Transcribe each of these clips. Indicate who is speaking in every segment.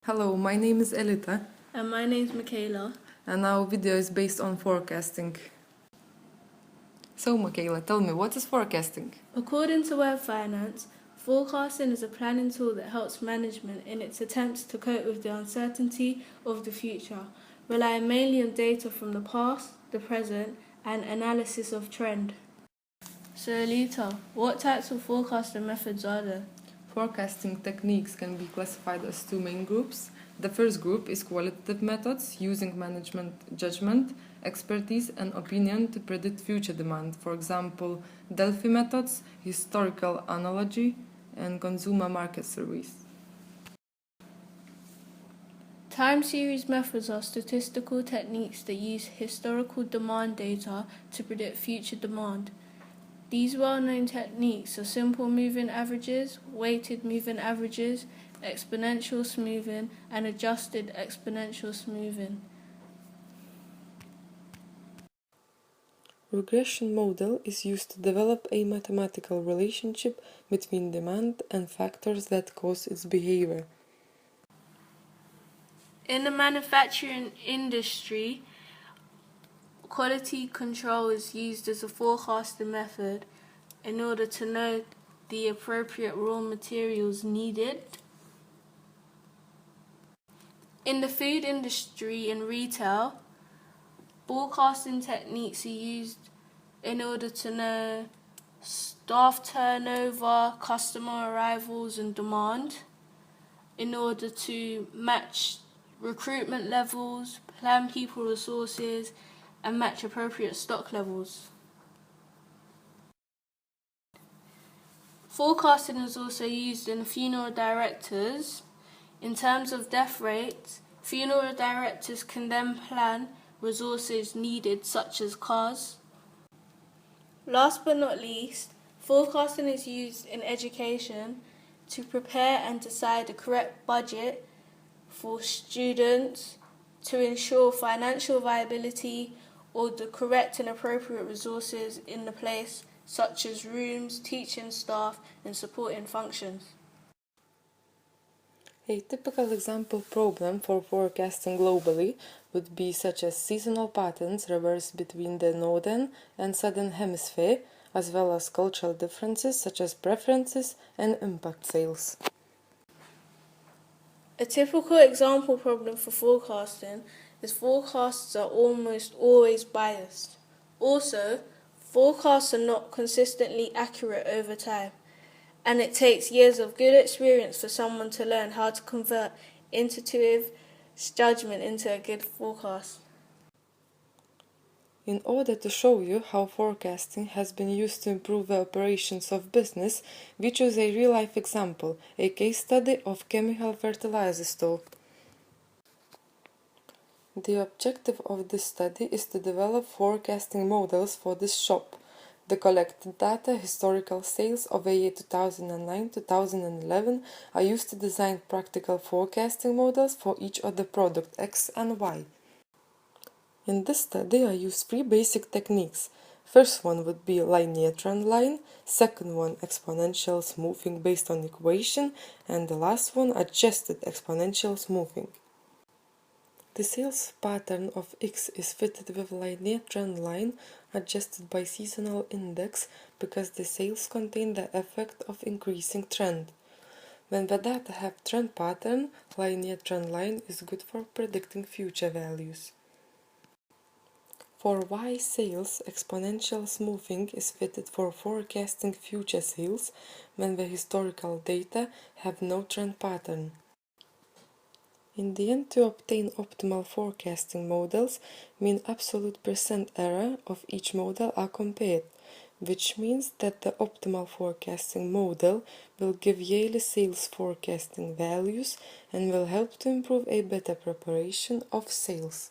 Speaker 1: Hello, my name is Elita,
Speaker 2: And my name's Mikala.
Speaker 1: and our video is based on forecasting. So, Mikala, tell me, what is forecasting?
Speaker 2: According to Web Finance, forecasting is a planning tool that helps management in its attempts to cope with the uncertainty of the future, relying mainly on data from the past, the present, and analysis of trend. So, Elita, what types of forecasting methods are there?
Speaker 1: Forecasting techniques can be classified as two main groups. The first group is qualitative methods using management judgment, expertise, and opinion to predict future demand. For example, Delphi methods, historical analogy, and consumer market surveys.
Speaker 2: Time series methods are statistical techniques that use historical demand data to predict future demand. These well-known techniques are simple moving averages, weighted moving averages, exponential smoothing, and adjusted exponential smoothing.
Speaker 1: Regression model is used to develop a mathematical relationship between demand and factors that cause its behavior.
Speaker 2: In the manufacturing industry, quality control is used as a forecasting method in order to know the appropriate raw materials needed. In the food industry and retail, forecasting techniques are used in order to know staff turnover, customer arrivals and demand, in order to match recruitment levels, plan people resources, and match appropriate stock levels. Forecasting is also used in funeral directors. In terms of death rates, funeral directors can then plan resources needed such as cars. Last but not least, forecasting is used in education to prepare and decide the correct budget for students to ensure financial viability or the correct and appropriate resources in the place such as rooms, teaching staff and supporting functions.
Speaker 1: A typical example problem for forecasting globally would be such as seasonal patterns reversed between the northern and southern hemisphere, as well as cultural differences such as preferences and impact sales.
Speaker 2: A typical example problem for forecasting is forecasts are almost always biased. Also, forecasts are not consistently accurate over time, and it takes years of good experience for someone to learn how to convert intuitive judgment into a good forecast.
Speaker 1: In order to show you how forecasting has been used to improve the operations of business, we choose a real-life example, a case study of chemical fertilizer store. The objective of this study is to develop forecasting models for this shop. The collected data, historical sales of the year 2009-2011 are used to design practical forecasting models for each of the product X and Y. In this study I use three basic techniques. First one would be linear trend line, second one exponential smoothing based on equation, and the last one adjusted exponential smoothing. The sales pattern of X is fitted with linear trend line adjusted by seasonal index because the sales contain the effect of increasing trend. When the data have trend pattern, linear trend line is good for predicting future values. For Y sales, exponential smoothing is fitted for forecasting future sales when the historical data have no trend pattern. In the end, to obtain optimal forecasting models, mean absolute percent error of each model are compared, which means that the optimal forecasting model will give yearly sales forecasting values and will help to improve a better preparation of sales.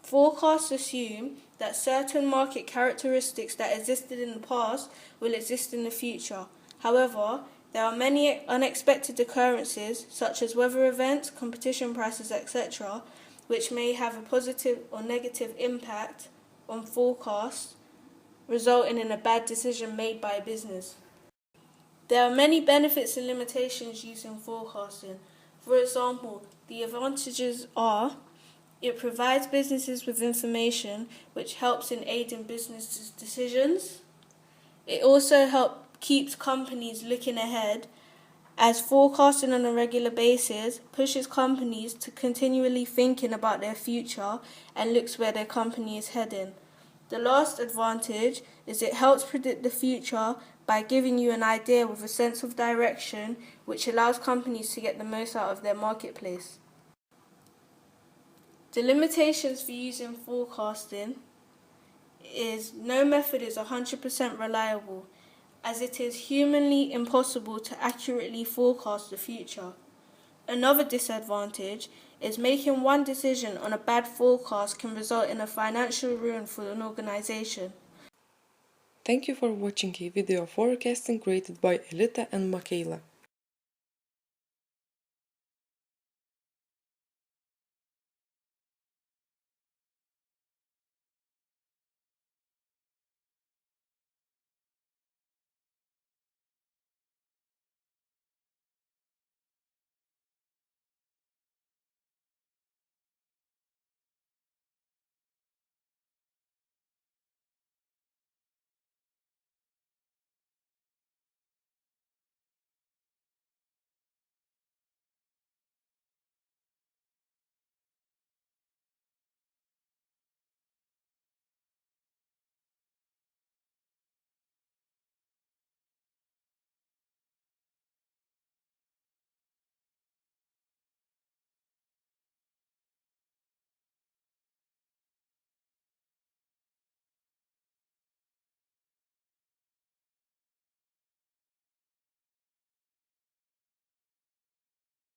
Speaker 2: Forecasts assume that certain market characteristics that existed in the past will exist in the future. However, there are many unexpected occurrences, such as weather events, competition prices, etc., which may have a positive or negative impact on forecasts, resulting in a bad decision made by a business. There are many benefits and limitations using forecasting. For example, the advantages are: it provides businesses with information which helps in aiding business decisions. It also keeps companies looking ahead, as forecasting on a regular basis pushes companies to continually thinking about their future and looks where their company is heading. The last advantage is it helps predict the future by giving you an idea with a sense of direction, which allows companies to get the most out of their marketplace. The limitations for using forecasting is no method is 100% reliable, as it is humanly impossible to accurately forecast the future. Another disadvantage is making one decision on a bad forecast can result in a financial ruin for an organization.
Speaker 1: Thank you for watching a video of forecasting created by Elita and Mikala.